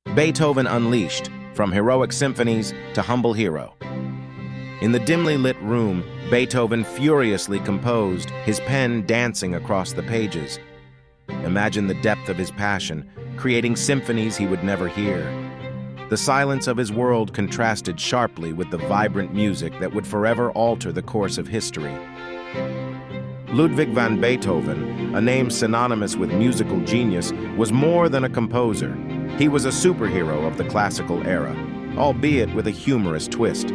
Beethoven Unleashed, from heroic symphonies to humble hero. In the dimly lit room, Beethoven furiously composed, his pen dancing across the pages. Imagine the depth of his passion, creating symphonies he would never hear. The silence of his world contrasted sharply with the vibrant music that would forever alter the course of history. Ludwig van Beethoven, a name synonymous with musical genius, was more than a composer. He was a superhero of the classical era, albeit with a humorous twist.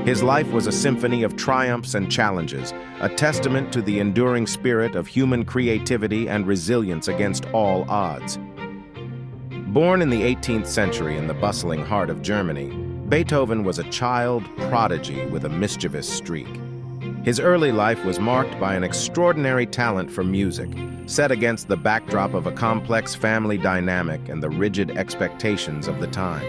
His life was a symphony of triumphs and challenges, a testament to the enduring spirit of human creativity and resilience against all odds. Born in the 18th century in the bustling heart of Germany, Beethoven was a child prodigy with a mischievous streak. His early life was marked by an extraordinary talent for music, set against the backdrop of a complex family dynamic and the rigid expectations of the time.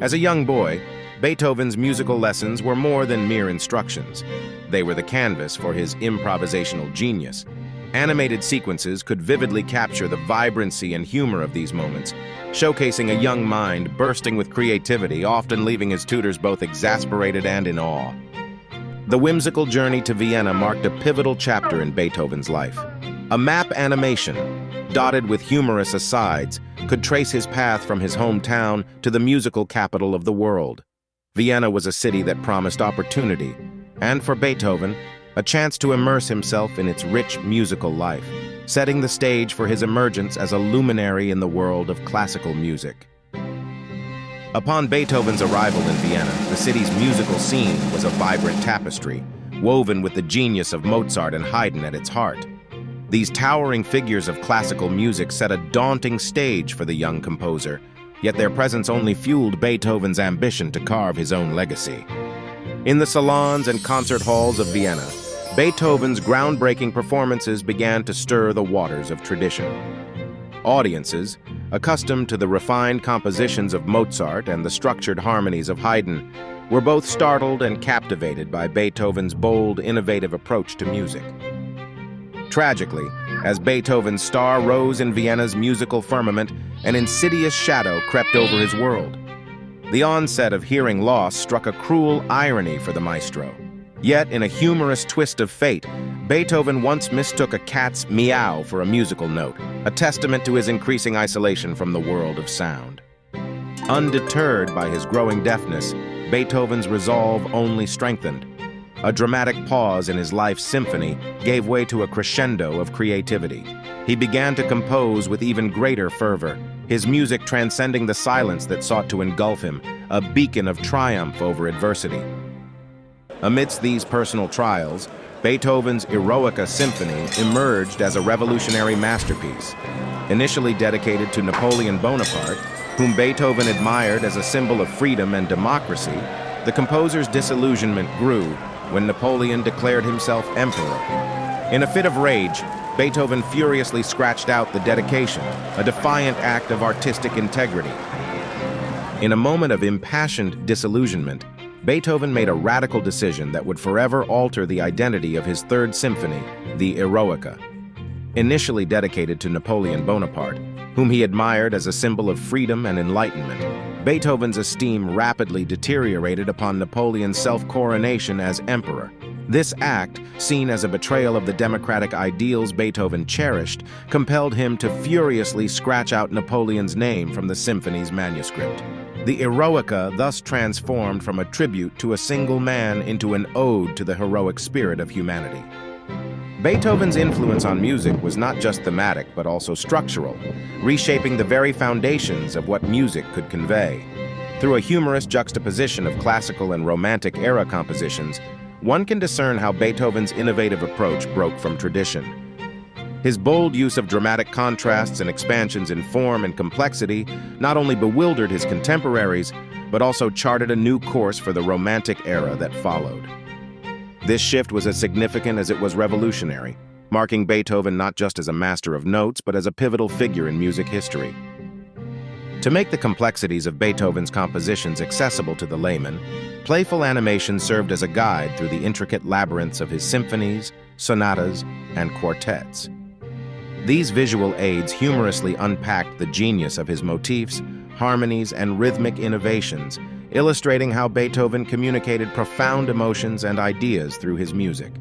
As a young boy, Beethoven's musical lessons were more than mere instructions. They were the canvas for his improvisational genius. Animated sequences could vividly capture the vibrancy and humor of these moments, showcasing a young mind bursting with creativity, often leaving his tutors both exasperated and in awe. The whimsical journey to Vienna marked a pivotal chapter in Beethoven's life. A map animation, dotted with humorous asides, could trace his path from his hometown to the musical capital of the world. Vienna was a city that promised opportunity, and for Beethoven, a chance to immerse himself in its rich musical life, setting the stage for his emergence as a luminary in the world of classical music. Upon Beethoven's arrival in Vienna, the city's musical scene was a vibrant tapestry, woven with the genius of Mozart and Haydn at its heart. These towering figures of classical music set a daunting stage for the young composer, yet their presence only fueled Beethoven's ambition to carve his own legacy. In the salons and concert halls of Vienna, Beethoven's groundbreaking performances began to stir the waters of tradition. Audiences, accustomed to the refined compositions of Mozart and the structured harmonies of Haydn, were both startled and captivated by Beethoven's bold, innovative approach to music. Tragically, as Beethoven's star rose in Vienna's musical firmament, an insidious shadow crept over his world. The onset of hearing loss struck a cruel irony for the maestro. Yet, in a humorous twist of fate, Beethoven once mistook a cat's meow for a musical note, a testament to his increasing isolation from the world of sound. Undeterred by his growing deafness, Beethoven's resolve only strengthened. A dramatic pause in his life's symphony gave way to a crescendo of creativity. He began to compose with even greater fervor, his music transcending the silence that sought to engulf him, a beacon of triumph over adversity. Amidst these personal trials, Beethoven's Eroica Symphony emerged as a revolutionary masterpiece. Initially dedicated to Napoleon Bonaparte, whom Beethoven admired as a symbol of freedom and democracy, the composer's disillusionment grew when Napoleon declared himself emperor. In a fit of rage, Beethoven furiously scratched out the dedication, a defiant act of artistic integrity. In a moment of impassioned disillusionment, Beethoven made a radical decision that would forever alter the identity of his Third Symphony, the Eroica. Initially dedicated to Napoleon Bonaparte, whom he admired as a symbol of freedom and enlightenment, Beethoven's esteem rapidly deteriorated upon Napoleon's self-coronation as emperor. This act, seen as a betrayal of the democratic ideals Beethoven cherished, compelled him to furiously scratch out Napoleon's name from the symphony's manuscript. The Eroica thus transformed from a tribute to a single man into an ode to the heroic spirit of humanity. Beethoven's influence on music was not just thematic but also structural, reshaping the very foundations of what music could convey. Through a humorous juxtaposition of classical and romantic era compositions, one can discern how Beethoven's innovative approach broke from tradition. His bold use of dramatic contrasts and expansions in form and complexity not only bewildered his contemporaries, but also charted a new course for the Romantic era that followed. This shift was as significant as it was revolutionary, marking Beethoven not just as a master of notes, but as a pivotal figure in music history. To make the complexities of Beethoven's compositions accessible to the layman, playful animation served as a guide through the intricate labyrinths of his symphonies, sonatas, and quartets. These visual aids humorously unpacked the genius of his motifs, harmonies, and rhythmic innovations, illustrating how Beethoven communicated profound emotions and ideas through his music.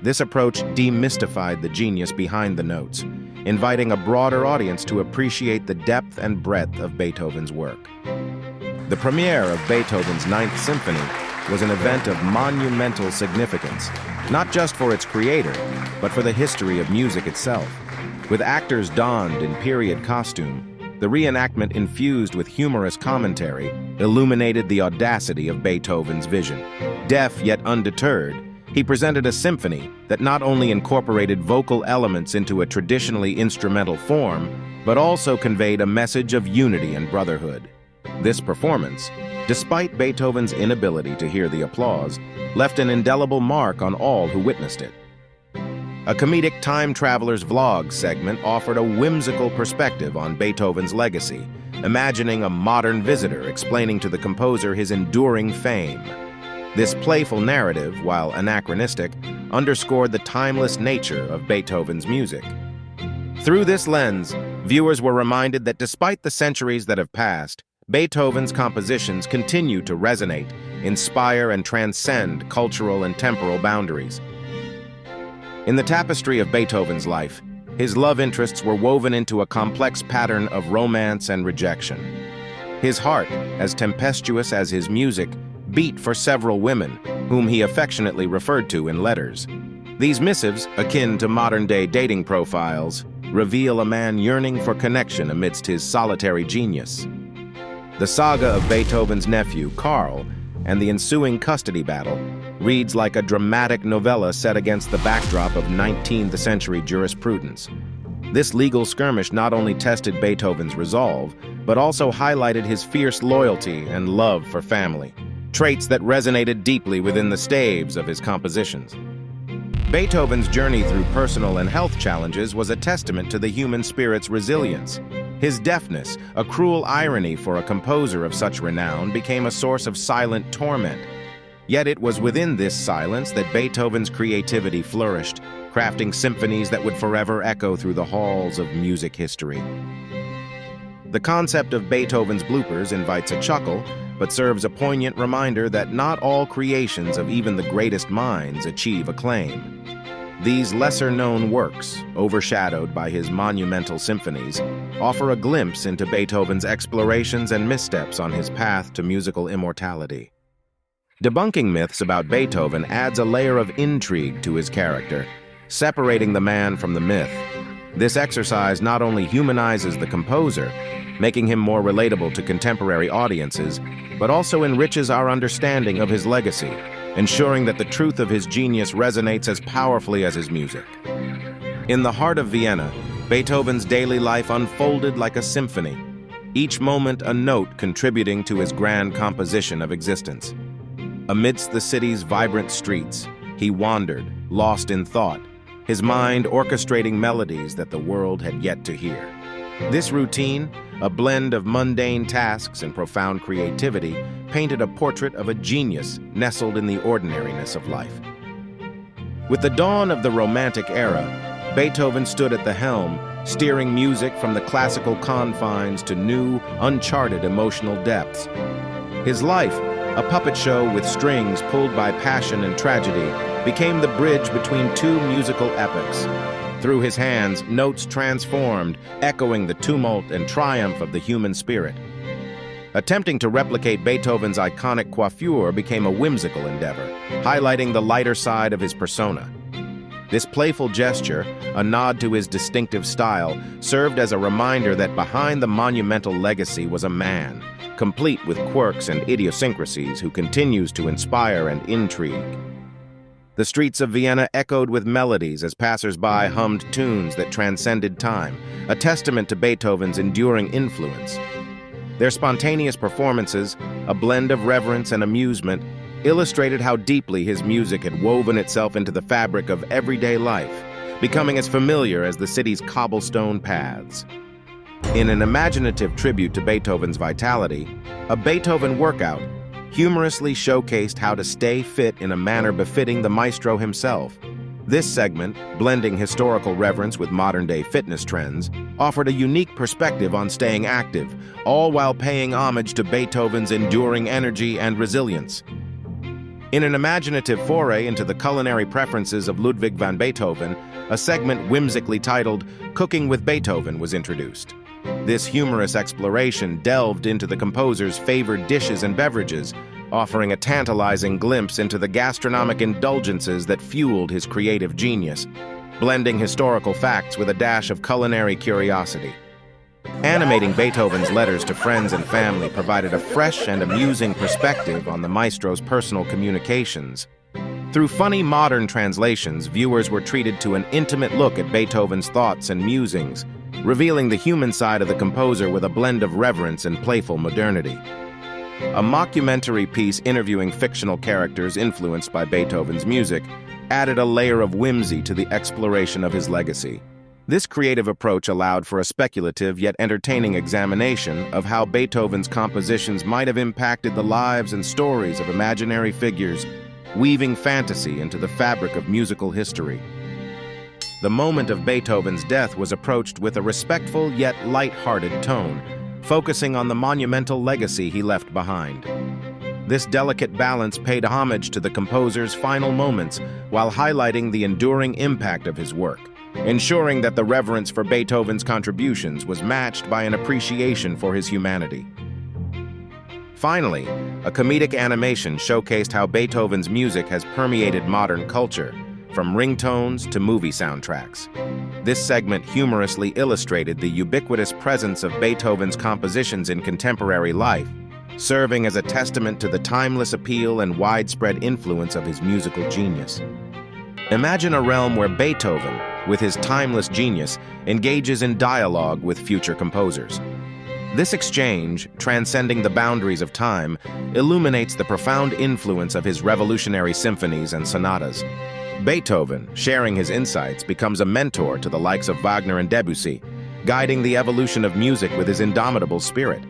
This approach demystified the genius behind the notes, inviting a broader audience to appreciate the depth and breadth of Beethoven's work. The premiere of Beethoven's Ninth Symphony was an event of monumental significance, not just for its creator, but for the history of music itself. With actors donned in period costume, the reenactment, infused with humorous commentary, illuminated the audacity of Beethoven's vision. Deaf yet undeterred, he presented a symphony that not only incorporated vocal elements into a traditionally instrumental form, but also conveyed a message of unity and brotherhood. This performance, despite Beethoven's inability to hear the applause, left an indelible mark on all who witnessed it. A comedic time traveler's vlog segment offered a whimsical perspective on Beethoven's legacy, imagining a modern visitor explaining to the composer his enduring fame. This playful narrative, while anachronistic, underscored the timeless nature of Beethoven's music. Through this lens, viewers were reminded that despite the centuries that have passed, Beethoven's compositions continue to resonate, inspire, and transcend cultural and temporal boundaries. In the tapestry of Beethoven's life, his love interests were woven into a complex pattern of romance and rejection. His heart, as tempestuous as his music, beat for several women, whom he affectionately referred to in letters. These missives, akin to modern-day dating profiles, reveal a man yearning for connection amidst his solitary genius. The saga of Beethoven's nephew, Karl, and the ensuing custody battle reads like a dramatic novella set against the backdrop of 19th century jurisprudence. This legal skirmish not only tested Beethoven's resolve, but also highlighted his fierce loyalty and love for family, traits that resonated deeply within the staves of his compositions. Beethoven's journey through personal and health challenges was a testament to the human spirit's resilience. His deafness, a cruel irony for a composer of such renown, became a source of silent torment. Yet it was within this silence that Beethoven's creativity flourished, crafting symphonies that would forever echo through the halls of music history. The concept of Beethoven's bloopers invites a chuckle, but serves a poignant reminder that not all creations of even the greatest minds achieve acclaim. These lesser-known works, overshadowed by his monumental symphonies, offer a glimpse into Beethoven's explorations and missteps on his path to musical immortality. Debunking myths about Beethoven adds a layer of intrigue to his character, separating the man from the myth. This exercise not only humanizes the composer, making him more relatable to contemporary audiences, but also enriches our understanding of his legacy, ensuring that the truth of his genius resonates as powerfully as his music. In the heart of Vienna, Beethoven's daily life unfolded like a symphony, each moment a note contributing to his grand composition of existence. Amidst the city's vibrant streets, he wandered, lost in thought, his mind orchestrating melodies that the world had yet to hear. This routine, a blend of mundane tasks and profound creativity, painted a portrait of a genius nestled in the ordinariness of life. With the dawn of the Romantic era, Beethoven stood at the helm, steering music from the classical confines to new, uncharted emotional depths. His life, a puppet show with strings pulled by passion and tragedy, became the bridge between two musical epochs. Through his hands, notes transformed, echoing the tumult and triumph of the human spirit. Attempting to replicate Beethoven's iconic coiffure became a whimsical endeavor, highlighting the lighter side of his persona. This playful gesture, a nod to his distinctive style, served as a reminder that behind the monumental legacy was a man, complete with quirks and idiosyncrasies, who continues to inspire and intrigue. The streets of Vienna echoed with melodies as passers-by hummed tunes that transcended time, a testament to Beethoven's enduring influence. Their spontaneous performances, a blend of reverence and amusement, illustrated how deeply his music had woven itself into the fabric of everyday life, becoming as familiar as the city's cobblestone paths. In an imaginative tribute to Beethoven's vitality, a Beethoven workout humorously showcased how to stay fit in a manner befitting the maestro himself. This segment, blending historical reverence with modern-day fitness trends, offered a unique perspective on staying active, all while paying homage to Beethoven's enduring energy and resilience. In an imaginative foray into the culinary preferences of Ludwig van Beethoven, a segment whimsically titled Cooking with Beethoven was introduced. This humorous exploration delved into the composer's favored dishes and beverages, offering a tantalizing glimpse into the gastronomic indulgences that fueled his creative genius, blending historical facts with a dash of culinary curiosity. Animating Beethoven's letters to friends and family provided a fresh and amusing perspective on the maestro's personal communications. Through funny modern translations, viewers were treated to an intimate look at Beethoven's thoughts and musings, revealing the human side of the composer with a blend of reverence and playful modernity. A mockumentary piece interviewing fictional characters influenced by Beethoven's music added a layer of whimsy to the exploration of his legacy. This creative approach allowed for a speculative yet entertaining examination of how Beethoven's compositions might have impacted the lives and stories of imaginary figures, weaving fantasy into the fabric of musical history. The moment of Beethoven's death was approached with a respectful yet light-hearted tone, focusing on the monumental legacy he left behind. This delicate balance paid homage to the composer's final moments while highlighting the enduring impact of his work, ensuring that the reverence for Beethoven's contributions was matched by an appreciation for his humanity. Finally, a comedic animation showcased how Beethoven's music has permeated modern culture, from ringtones to movie soundtracks. This segment humorously illustrated the ubiquitous presence of Beethoven's compositions in contemporary life, serving as a testament to the timeless appeal and widespread influence of his musical genius. Imagine a realm where Beethoven, with his timeless genius, engages in dialogue with future composers. This exchange, transcending the boundaries of time, illuminates the profound influence of his revolutionary symphonies and sonatas. Beethoven, sharing his insights, becomes a mentor to the likes of Wagner and Debussy, guiding the evolution of music with his indomitable spirit.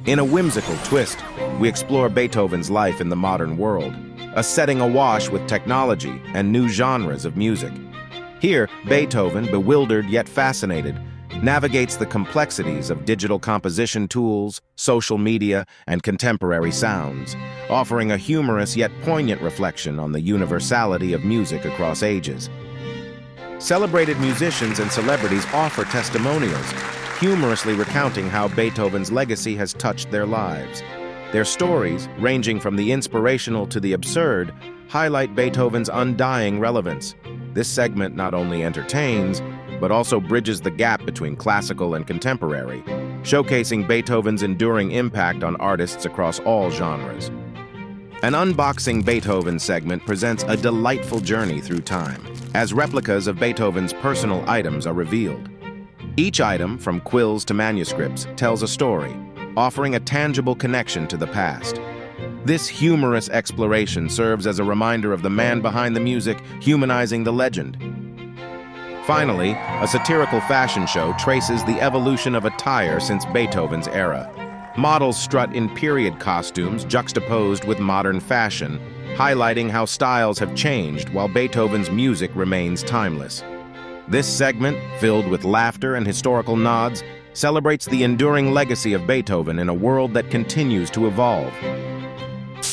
In a whimsical twist, we explore Beethoven's life in the modern world, a setting awash with technology and new genres of music. Here, Beethoven, bewildered yet fascinated, navigates the complexities of digital composition tools, social media, and contemporary sounds, offering a humorous yet poignant reflection on the universality of music across ages. Celebrated musicians and celebrities offer testimonials, humorously recounting how Beethoven's legacy has touched their lives. Their stories, ranging from the inspirational to the absurd, highlight Beethoven's undying relevance. This segment not only entertains, but also bridges the gap between classical and contemporary, showcasing Beethoven's enduring impact on artists across all genres. An Unboxing Beethoven segment presents a delightful journey through time, as replicas of Beethoven's personal items are revealed. Each item, from quills to manuscripts, tells a story, offering a tangible connection to the past. This humorous exploration serves as a reminder of the man behind the music, humanizing the legend. Finally, a satirical fashion show traces the evolution of attire since Beethoven's era. Models strut in period costumes juxtaposed with modern fashion, highlighting how styles have changed while Beethoven's music remains timeless. This segment, filled with laughter and historical nods, celebrates the enduring legacy of Beethoven in a world that continues to evolve.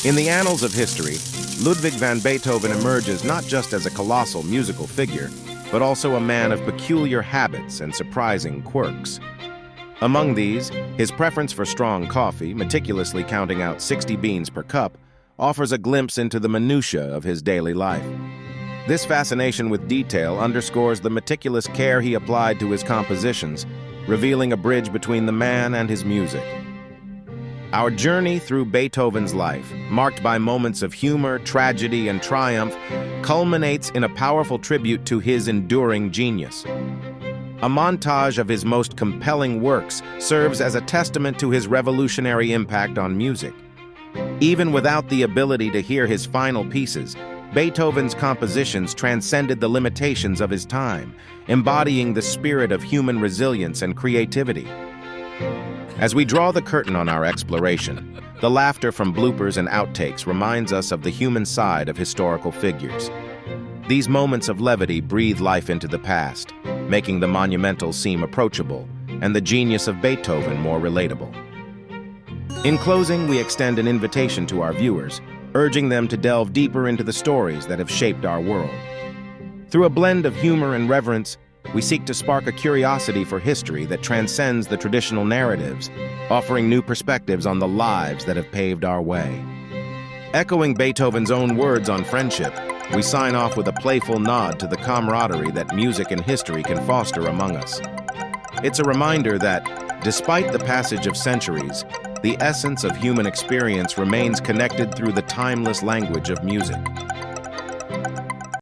In the annals of history, Ludwig van Beethoven emerges not just as a colossal musical figure, but also a man of peculiar habits and surprising quirks. Among these, his preference for strong coffee, meticulously counting out 60 beans per cup, offers a glimpse into the minutiae of his daily life. This fascination with detail underscores the meticulous care he applied to his compositions, revealing a bridge between the man and his music. Our journey through Beethoven's life, marked by moments of humor, tragedy, and triumph, culminates in a powerful tribute to his enduring genius. A montage of his most compelling works serves as a testament to his revolutionary impact on music. Even without the ability to hear his final pieces, Beethoven's compositions transcended the limitations of his time, embodying the spirit of human resilience and creativity. As we draw the curtain on our exploration, the laughter from bloopers and outtakes reminds us of the human side of historical figures. These moments of levity breathe life into the past, making the monumental seem approachable and the genius of Beethoven more relatable. In closing, we extend an invitation to our viewers, urging them to delve deeper into the stories that have shaped our world. Through a blend of humor and reverence, we seek to spark a curiosity for history that transcends the traditional narratives, offering new perspectives on the lives that have paved our way. Echoing Beethoven's own words on friendship, we sign off with a playful nod to the camaraderie that music and history can foster among us. It's a reminder that, despite the passage of centuries, the essence of human experience remains connected through the timeless language of music.